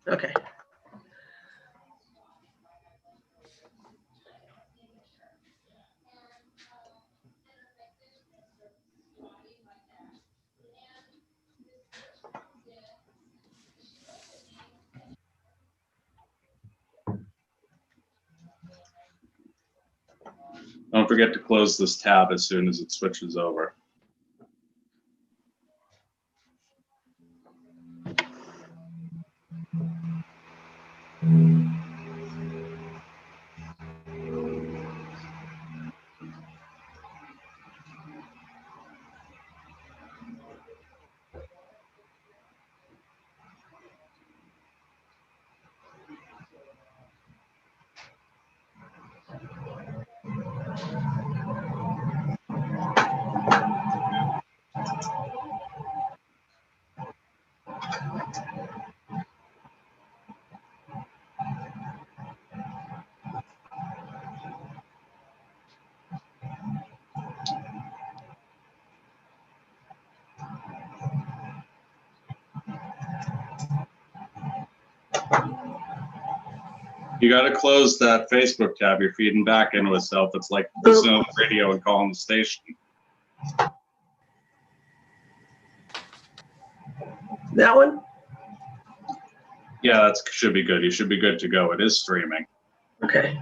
Okay. Don't forget to close this tab as soon as it switches over. You got to close that Facebook tab. You're feeding back into itself. It's like listening to the radio and calling the station. That one? Yeah, that should be good. You should be good to go. It is streaming. Okay.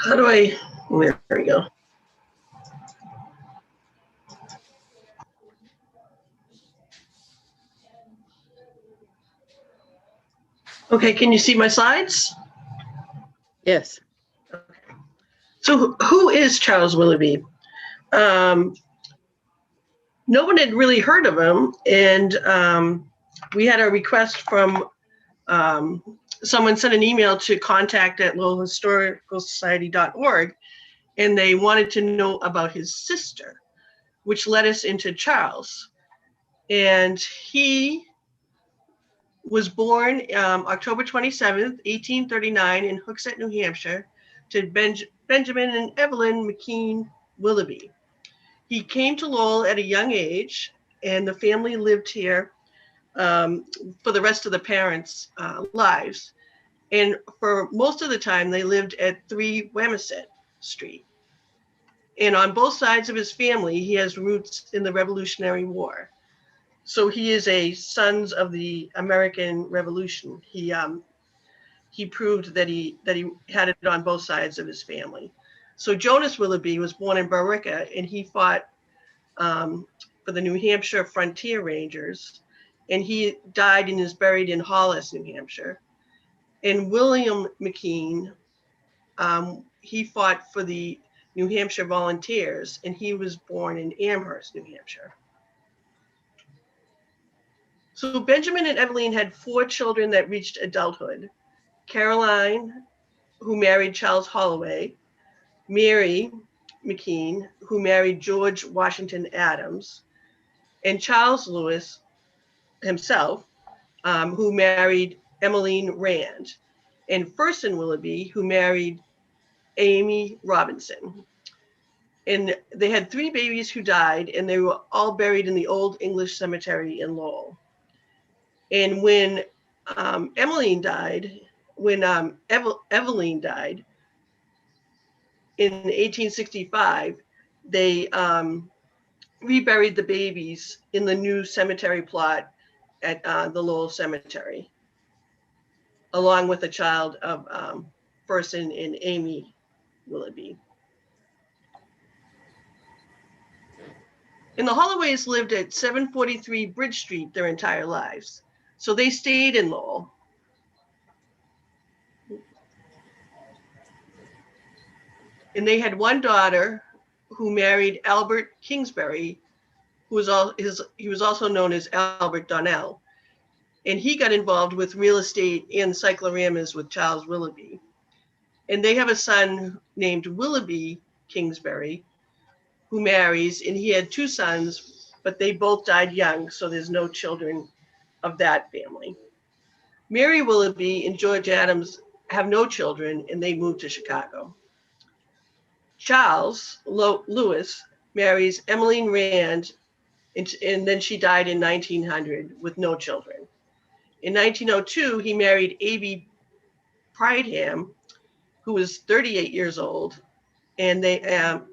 How do I, there we go. Okay, can you see my slides? Yes. So who is Charles Willoughby? No one had really heard of him, and we had a request from someone sent an email to contact@lowellhistoricalsociety.org, and they wanted to know about his sister, which led us into Charles. And he was born October 27th, 1839 in Hooksett, New Hampshire, to Benjamin and Evelyn McKean Willoughby. He came to Lowell at a young age, and the family lived here for the rest of the parents' lives. And for most of the time, they lived at 3 Wamisit Street. And on both sides of his family, he has roots in the Revolutionary War. So he is a sons of the American Revolution. He proved that he had it on both sides of his family. So Jonas Willoughby was born in Barica, and he fought for the New Hampshire Frontier Rangers, and he died and is buried in Hollis, New Hampshire. And William McKean, he fought for the New Hampshire Volunteers, and he was born in Amherst, New Hampshire. So Benjamin and Evelyn had 4 children that reached adulthood. Caroline, who married Charles Holloway, Mary McKean, who married George Washington Adams, and Charles Lewis himself, who married Emmeline Rand, and Fersen Willoughby, who married Amy Robinson. And they had 3 babies who died, and they were all buried in the Old English Cemetery in Lowell. And when Evelyn died in 1865, they reburied the babies in the new cemetery plot at the Lowell Cemetery, along with a child of Fersen and Amy Willoughby. And the Holloways lived at 743 Bridge Street their entire lives. So they stayed in Lowell. And they had one daughter who married Albert Kingsbury, who was he was also known as Albert Donnell. And he got involved with real estate and cycloramas with Charles Willoughby. And they have a son named Willoughby Kingsbury, who marries, and he had 2 sons, but they both died young, so there's no children of that family. Mary Willoughby and George Adams have no children, and they move to Chicago. Charles Lewis marries Emmeline Rand, and then she died in 1900 with no children. In 1902, he married A.B. Prideham, who was 38 years old, and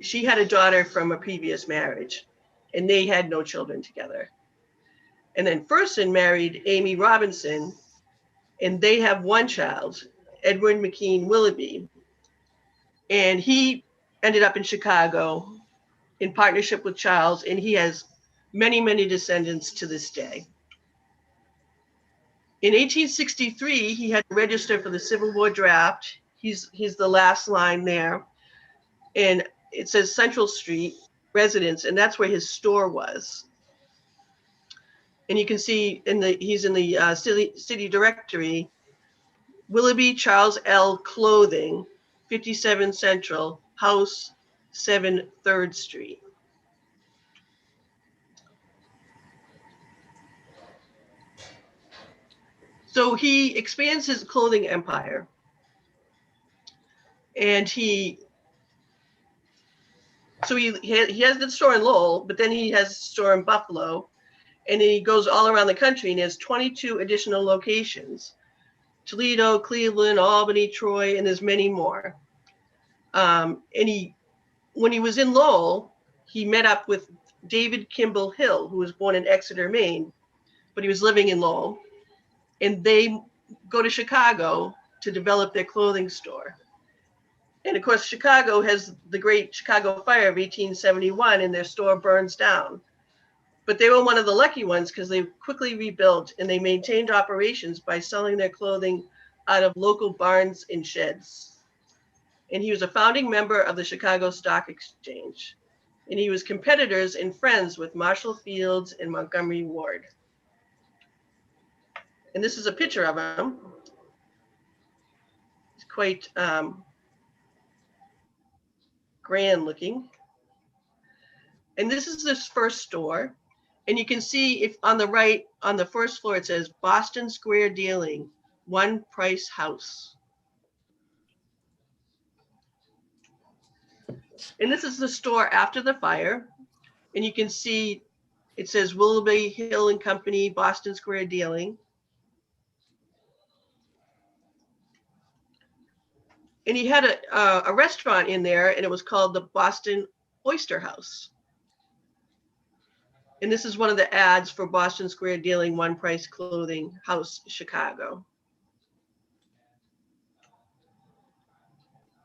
she had a daughter from a previous marriage, and they had no children together. And then Fersen married Amy Robinson, and they have one child, Edward McKean Willoughby, and he ended up in Chicago in partnership with Charles, and he has many, many descendants to this day. In 1863, he had to register for the Civil War draft. He's the last line there. And it says Central Street residence, and that's where his store was. And you can see he's in the city directory, Willoughby Charles L. Clothing, 57 Central, House 7, 3rd Street. So he expands his clothing empire, and he has the store in Lowell, but then he has a store in Buffalo, and he goes all around the country and has 22 additional locations: Toledo, Cleveland, Albany, Troy, and there's many more. And when he was in Lowell, he met up with David Kimball Hill, who was born in Exeter, Maine, but he was living in Lowell, and they go to Chicago to develop their clothing store. And of course, Chicago has the Great Chicago Fire of 1871, and their store burns down. But they were one of the lucky ones because they quickly rebuilt, and they maintained operations by selling their clothing out of local barns and sheds. And he was a founding member of the Chicago Stock Exchange. And he was competitors and friends with Marshall Fields and Montgomery Ward. And this is a picture of him. He's quite grand looking. And this is his first store. And you can see if on the right, on the first floor, it says Boston Square Dealing, One Price House. And this is the store after the fire. And you can see it says Willoughby, Hill and Company, Boston Square Dealing. And he had a restaurant in there, and it was called the Boston Oyster House. And this is one of the ads for Boston Square Dealing, One Price Clothing House, Chicago.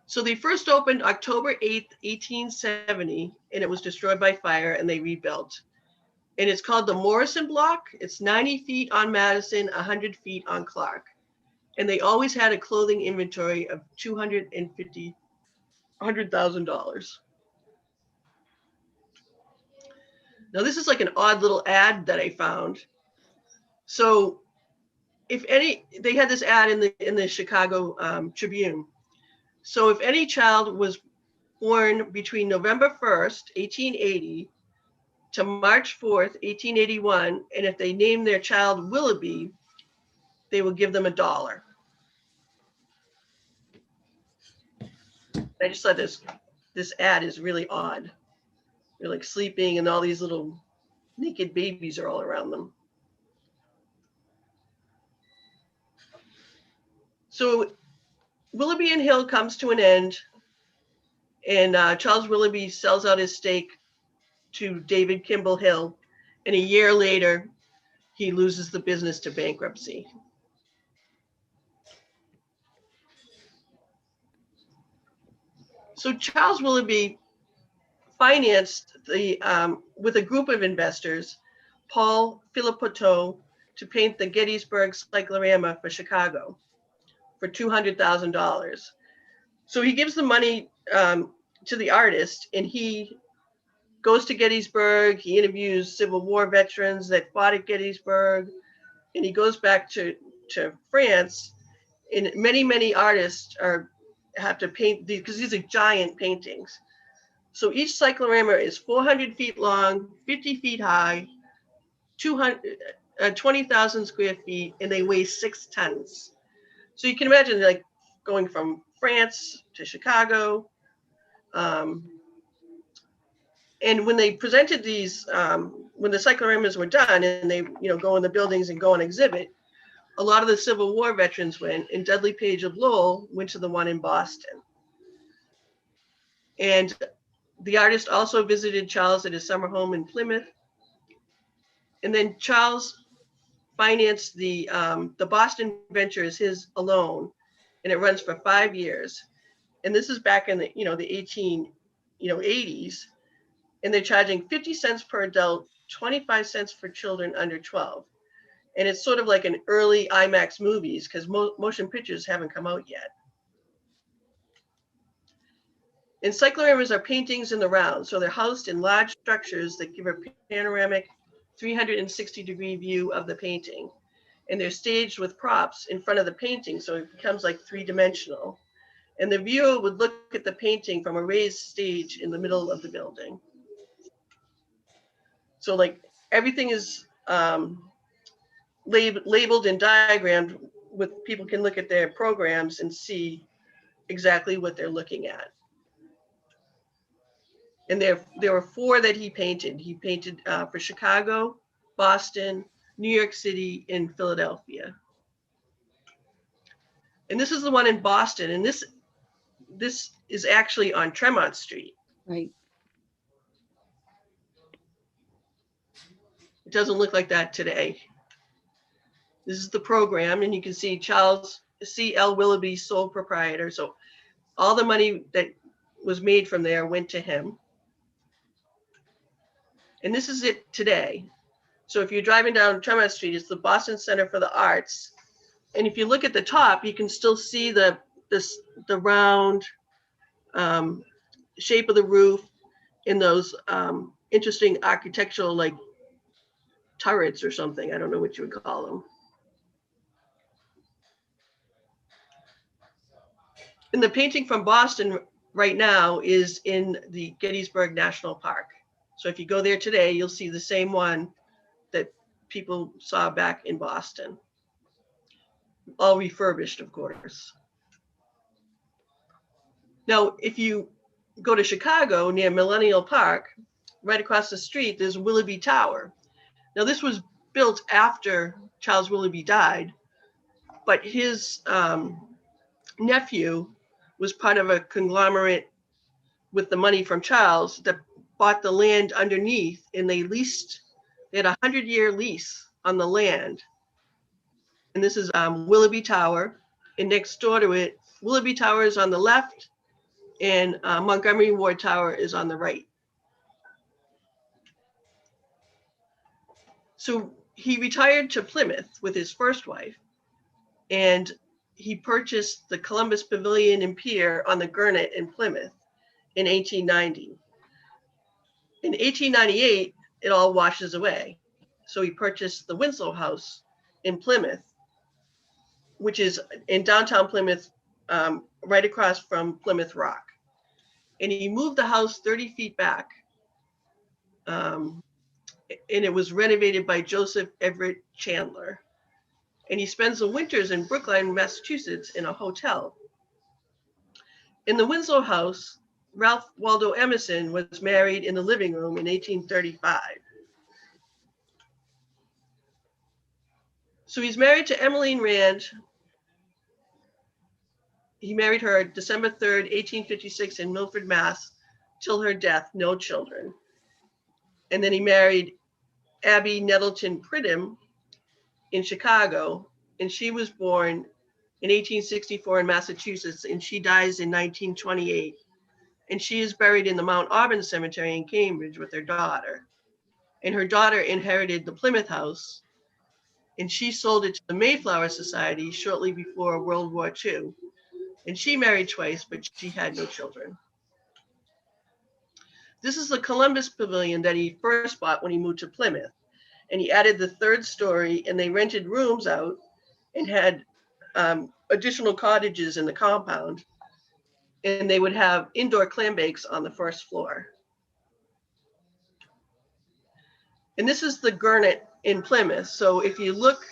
So they first opened October 8th, 1870, and it was destroyed by fire, and they rebuilt. And it's called the Morrison Block. It's 90 feet on Madison, 100 feet on Clark. And they always had a clothing inventory of $100,000. Now this is like an odd little ad that I found. So they had this ad in the Chicago Tribune. So if any child was born between November 1st, 1880 to March 4th, 1881, and if they named their child Willoughby, they would give them $1. I just thought this ad is really odd. They're like sleeping, and all these little naked babies are all around them. So Willoughby and Hill comes to an end, and Charles Willoughby sells out his stake to David Kimball Hill, and a year later, he loses the business to bankruptcy. So Charles Willoughby financed with a group of investors, Paul Philipotto, to paint the Gettysburg cyclorama for Chicago for $200,000. So he gives the money to the artist, and he goes to Gettysburg. He interviews Civil War veterans that fought at Gettysburg, and he goes back to France. And many, many artists have to paint these because these are giant paintings. So each cyclorama is 400 feet long, 50 feet high, 20,000 square feet, and they weigh 6 tons. So you can imagine like going from France to Chicago. And when they presented these, when the cycloramas were done and they, go in the buildings and go on exhibit, a lot of the Civil War veterans went, and Dudley Page of Lowell went to the one in Boston. And the artist also visited Charles at his summer home in Plymouth. And then Charles financed the Boston venture as his alone, and it runs for 5 years. And this is back in the 1880s, and they're charging 50 cents per adult, 25 cents for children under 12. And it's sort of like an early IMAX movies because motion pictures haven't come out yet. And cycloramas are paintings in the round, so they're housed in large structures that give a panoramic 360-degree view of the painting. And they're staged with props in front of the painting, so it becomes like three-dimensional. And the viewer would look at the painting from a raised stage in the middle of the building. So like everything is labeled and diagrammed with, people can look at their programs and see exactly what they're looking at. And there were 4 that he painted. He painted for Chicago, Boston, New York City, and Philadelphia. And this is the one in Boston. And this is actually on Tremont Street. Right. It doesn't look like that today. This is the program, and you can see Charles C.L. Willoughby, sole proprietor. So all the money that was made from there went to him. And this is it today. So if you're driving down Tremont Street, it's the Boston Center for the Arts. And if you look at the top, you can still see the round shape of the roof in those interesting architectural like turrets or something. I don't know what you would call them. And the painting from Boston right now is in the Gettysburg National Park. So if you go there today, you'll see the same one that people saw back in Boston. All refurbished, of course. Now, if you go to Chicago near Millennial Park, right across the street, there's Willoughby Tower. Now, this was built after Charles Willoughby died, but his nephew was part of a conglomerate with the money from Charles that bought the land underneath, and they had a 100-year lease on the land. And this is Willoughby Tower, and next door to it, Willoughby Tower is on the left, and Montgomery Ward Tower is on the right. So he retired to Plymouth with his first wife, and he purchased the Columbus Pavilion and Pier on the Gurnet in Plymouth in 1890. In 1898, it all washes away. So he purchased the Winslow House in Plymouth, which is in downtown Plymouth, right across from Plymouth Rock. And he moved the house 30 feet back. And it was renovated by Joseph Everett Chandler. And he spends the winters in Brookline, Massachusetts in a hotel. In the Winslow House, Ralph Waldo Emerson was married in the living room in 1835. So he's married to Emmeline Rand. He married her December 3rd, 1856 in Milford, Mass, till her death, no children. And then he married Abby Nettleton Pridham in Chicago, and she was born in 1864 in Massachusetts, and she dies in 1928. And she is buried in the Mount Auburn Cemetery in Cambridge with her daughter. And her daughter inherited the Plymouth House, and she sold it to the Mayflower Society shortly before World War II. And she married twice, but she had no children. This is the Columbus Pavilion that he first bought when he moved to Plymouth. And he added the 3rd story, and they rented rooms out and had additional cottages in the compound. And they would have indoor clam bakes on the 1st floor. And this is the Gurnet in Plymouth. So if you look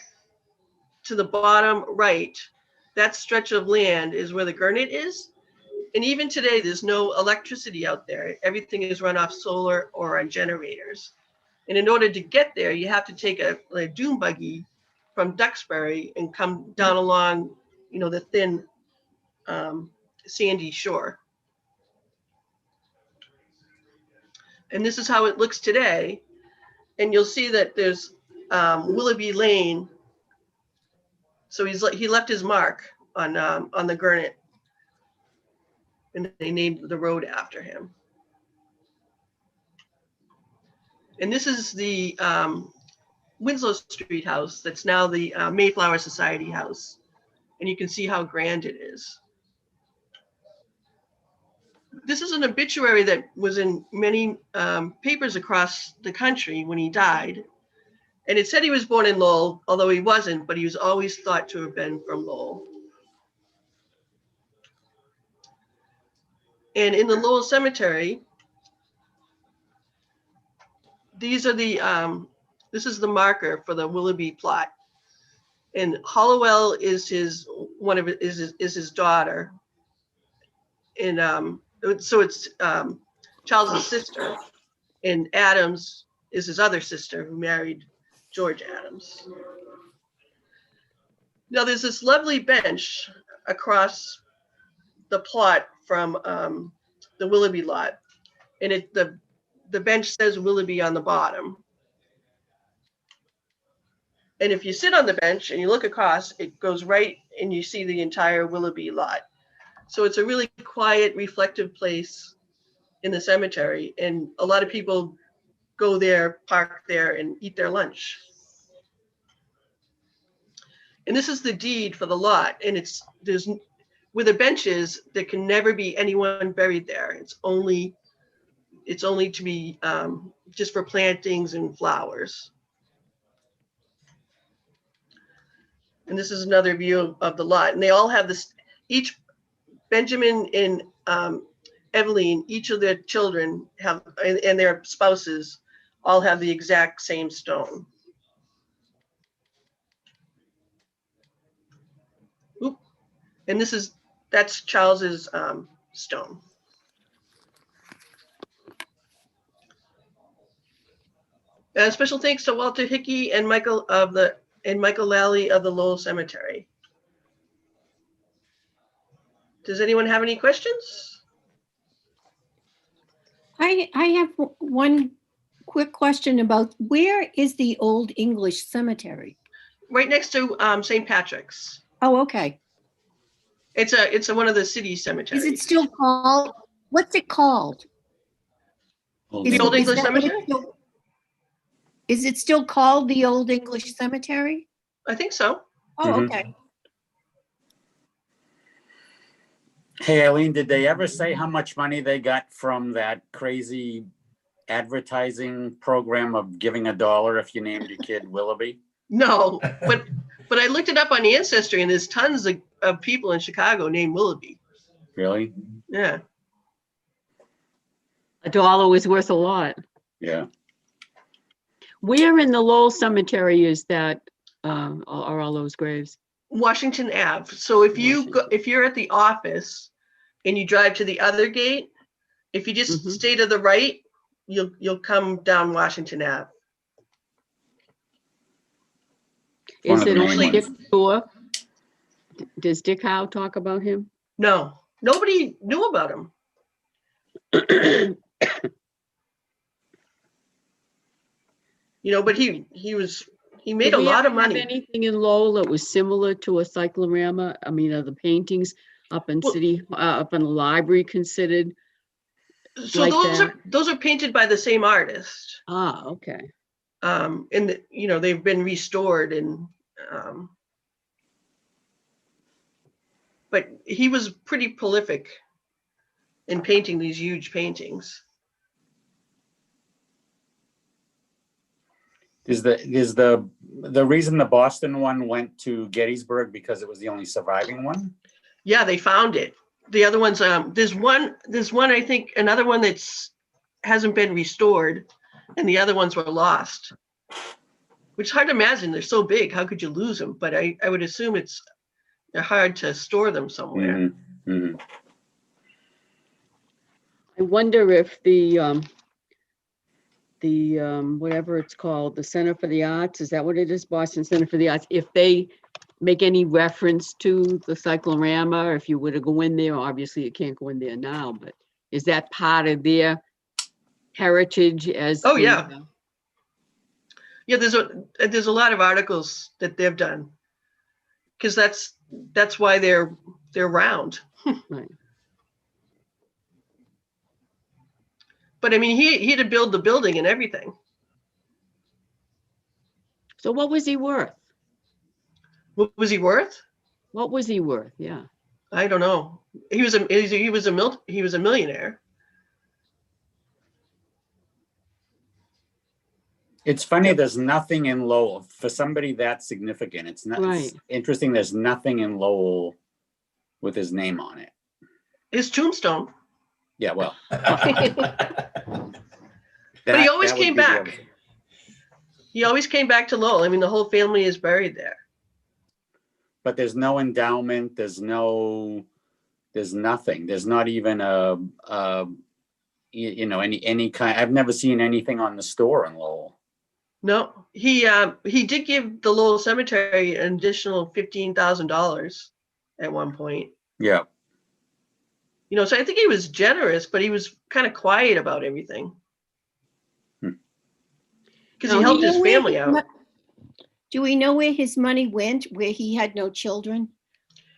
to the bottom right, that stretch of land is where the Gurnet is. And even today, there's no electricity out there. Everything is run off solar or on generators. And in order to get there, you have to take a dune buggy from Duxbury and come down along, the thin sandy shore. And this is how it looks today. And you'll see that there's Willoughby Lane. So he left his mark on the Gurnet, and they named the road after him. And this is the Winslow Street house that's now the Mayflower Society house. And you can see how grand it is. This is an obituary that was in many papers across the country when he died. And it said he was born in Lowell, although he wasn't, but he was always thought to have been from Lowell. And in the Lowell Cemetery, these are this is the marker for the Willoughby plot. And Hollowell is his daughter. And so it's Charles's sister, and Adams is his other sister who married George Adams. Now there's this lovely bench across the plot from the Willoughby lot, and the bench says Willoughby on the bottom. And if you sit on the bench and you look across, it goes right and you see the entire Willoughby lot. So it's a really quiet, reflective place in the cemetery. And a lot of people go there, park there, and eat their lunch. And this is the deed for the lot. And where the bench is, there can never be anyone buried there. It's only to be just for plantings and flowers. And this is another view of the lot. And they all have this, each Benjamin and Eveline, each of their children have, and their spouses all have the exact same stone. Oop. And that's Charles's stone. Special thanks to Walter Hickey and Michael Lally of the Lowell Cemetery. Does anyone have any questions? I have one quick question about where is the Old English Cemetery? Right next to St. Patrick's. Oh, okay. It's one of the city cemeteries. Is it still called? What's it called? The Old English Cemetery? Is it still called the Old English Cemetery? I think so. Oh, okay. Hey, Eileen, did they ever say how much money they got from that crazy advertising program of giving $1 if you named your kid Willoughby? No, but I looked it up on Ancestry, and there's tons of people in Chicago named Willoughby. Really? Yeah. $1 is worth a lot. Yeah. Where in the Lowell Cemetery is that, are all those graves? Washington Ave. So if you're at the office and you drive to the other gate, if you just stay to the right, you'll come down Washington Ave. Is it the only main Dick Tour? Does Dick Howe talk about him? No, nobody knew about him. But he made a lot of money. Anything in Lowell that was similar to a cyclorama? I mean, are the paintings up in up in the library considered? So like those are painted by the same artist. Ah, okay. And they've been restored, and but he was pretty prolific in painting these huge paintings. Is the reason the Boston one went to Gettysburg because it was the only surviving one? Yeah, they found it. The other ones, there's one, I think, another one hasn't been restored, and the other ones were lost. which is hard to imagine. They're so big. How could you lose them? But I would assume they're hard to store them somewhere. Mhm, mhm. I wonder if the whatever it's called, the Center for the Arts, is that what it is? Boston Center for the Arts, if they make any reference to the cyclorama, or if you were to go in there, obviously you can't go in there now, but is that part of their heritage as? Oh, the, yeah. Yeah, there's a lot of articles that they've done, because that's why they're round. Right. But I mean, he had to build the building and everything. So what was he worth? What was he worth? What was he worth? Yeah. I don't know. He was a millionaire. It's funny, there's nothing in Lowell for somebody that significant. It's not, Right. it's interesting. There's nothing in Lowell with his name on it. His tombstone. Yeah, well. But he always that would came be the back. other thing. He always came back to Lowell. I mean, the whole family is buried there. But there's no endowment. There's nothing. There's not even any kind. I've never seen anything on the store in Lowell. No, he did give the Lowell Cemetery an additional $15,000 at one point. Yeah. You know, so I think he was generous, but he was kind of quiet about everything. Because he helped his family out. Do we know where his money went, where he had no children?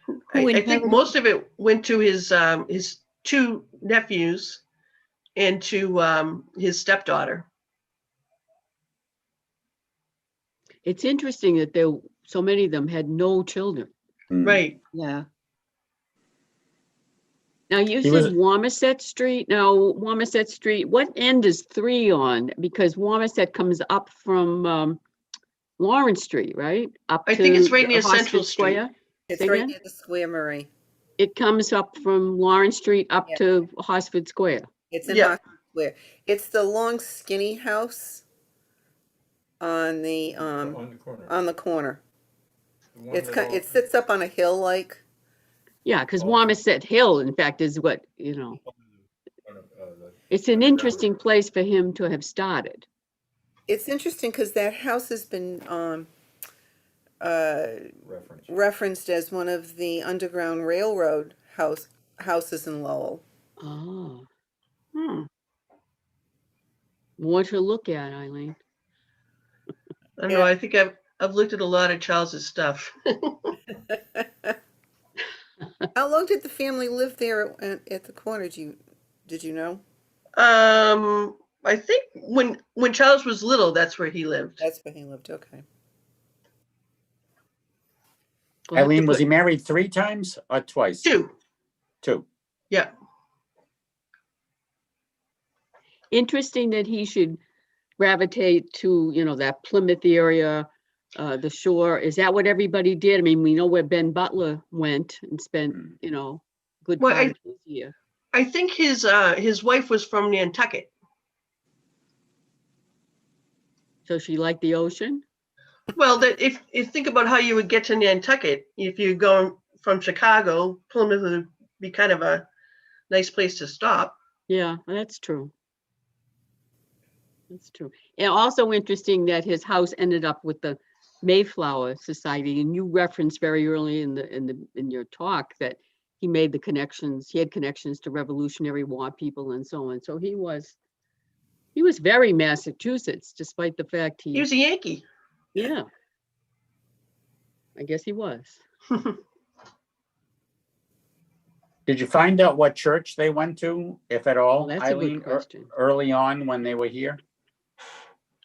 Who I think inherited- most of it went to his two nephews and to his stepdaughter. It's interesting that so many of them had no children. Mm. Right. Yeah. Now you He was- said Wamisit Street. Now Wamisit Street, what end is 3 on? Because Wamisit comes up from Lawrence Street, right? Up I think it's right to near Hosford Central Street. Square. It's Say right again? near the square, Marie. It comes up from Lawrence Street up Yeah. to Hosford Square. It's in Yeah. Hosford Square. It's the long skinny house on the corner. on the corner. The one It's that all- it sits up on a hill like. Yeah, because Oh. Wamisit Hill, in fact, is what, it's an interesting place for him to have started. It's interesting because that house has been reference. referenced as one of the Underground Railroad houses in Lowell. Oh, Hmm. more to look at, Eileen. I don't know. I think I've looked at a lot of Charles's stuff. How long did the family live there at the corner? Did you know? I think when Charles was little, that's where he lived. That's where he lived. Okay. We'll have to Eileen, was put- he married 3 times or twice? 2. 2. Yeah. Interesting that he should gravitate to, that Plymouth area, the shore. Is that what everybody did? I mean, we know where Ben Butler went and spent, good Well, part of his year. I think his wife was from Nantucket. So she liked the ocean? Well, that if think about how you would get to Nantucket, if you're going from Chicago, Plymouth would be kind of a nice place to stop. Yeah, that's true. That's true. And also interesting that his house ended up with the Mayflower Society, and you referenced very early in your talk that he made the connections. He had connections to Revolutionary War people and so on. So he was very Massachusetts, despite the fact He was a Yankee. yeah. I guess he was. Did you find out what church they went to, if at all, Well, that's a good Eileen, question. early on when they were here?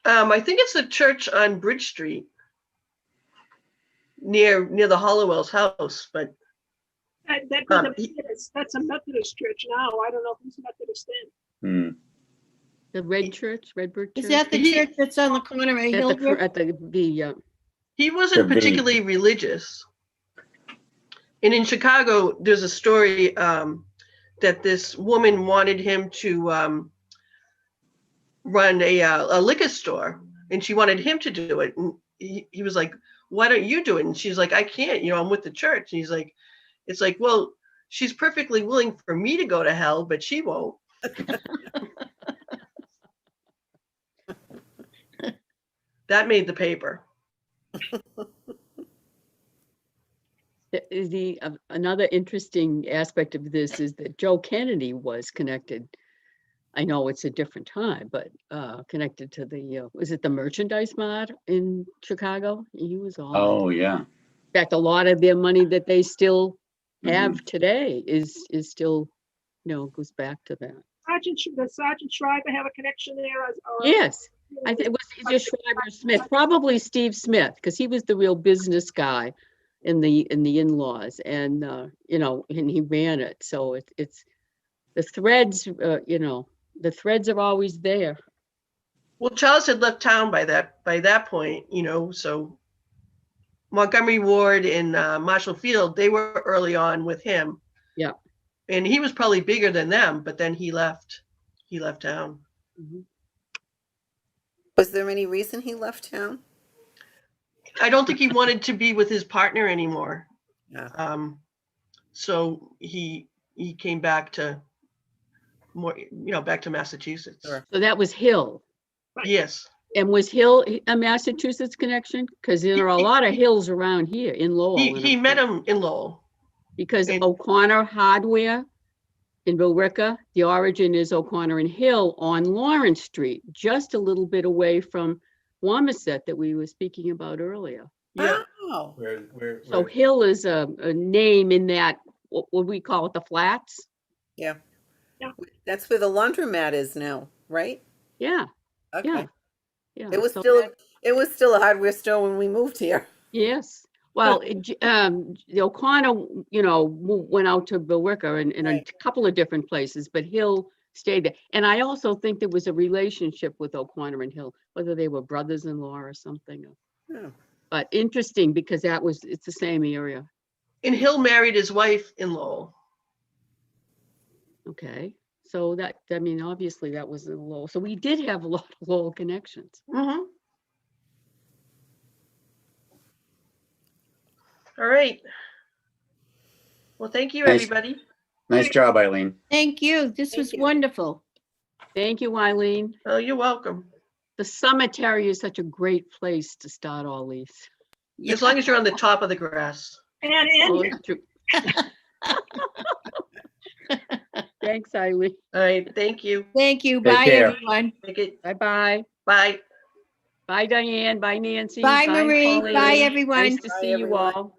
I think it's the church on Bridge Street, near the Hollowell's house. But That's a Methodist church now. I don't know if it's Methodist then. Hmm. The Red Church, Redbird Church. Is that the church that's on the corner of at Hillbrook? he wasn't Could be. particularly religious. And in Chicago, there's a story that this woman wanted him to run a liquor store, and she wanted him to do it. And he was like, why don't you do it? And she's like, I can't, I'm with the church. And he's like, it's like, well, she's perfectly willing for me to go to hell, but she won't. That made the paper. Another interesting aspect of this is that Joe Kennedy was connected. I know it's a different time, but connected to was it the Merchandise Mart in Chicago? He was all. Oh, yeah. In fact, a lot of their money that they still have today is still, goes back to that. Does Sergeant Schreiber have a connection there? Yes, I think it was either Schreiber or Smith, probably Steve Smith, because he was the real business guy in the in-laws, and and he ran it. So it's the threads, the threads are always there. Well, Charles had left town by that point, so Montgomery Ward and Marshall Field, they were early on with him. Yeah. And he was probably bigger than them, but then he left town. Mhm. Was there any reason he left town? I don't think he wanted to be with his partner anymore. Yeah. So he came back to back to Massachusetts. Sure. So that was Hill. Yes. And was Hill a Massachusetts connection? Because there are a lot of Hills around here in Lowell. He met him in Lowell. Because and- O'Connor Hardware in Billerica, the origin is O'Connor and Hill on Lawrence Street, just a little bit away from Wamisit that we were speaking about earlier. Yeah. Oh, So Hill is a name in that, what would we call it, the flats? yeah. Yeah. That's where the laundromat is now, right? Yeah, Okay. yeah. Yeah. It was So still a hardware store when we moved here. yes. Well, the O'Connor, went out to Billerica and a Right. couple of different places, but Hill stayed there. And I also think there was a relationship with O'Connor and Hill, whether they were brothers-in-law or something. Oh. But interesting because it's the same area. And Hill married his wife in Lowell. Okay. So obviously that was in Lowell. So we did have a lot of Lowell connections. Mm-hmm. All right. Well, thank you, Nice. everybody. Nice job, Eileen. Thank you. This Thank was you. wonderful. Thank you, Eileen. Oh, you're welcome. The cemetery is such a great place to start all these. As long as you're on the top of the grass. And Oh, it's true. Thanks, Eileen. All right. Thank you. Thank you. Take Bye, care. everyone. Take it. Bye-bye. Bye. Bye, Diane. Bye, Nancy. Bye, Marie. Pauline. Bye, everyone. Nice to Bye, see you everyone. all.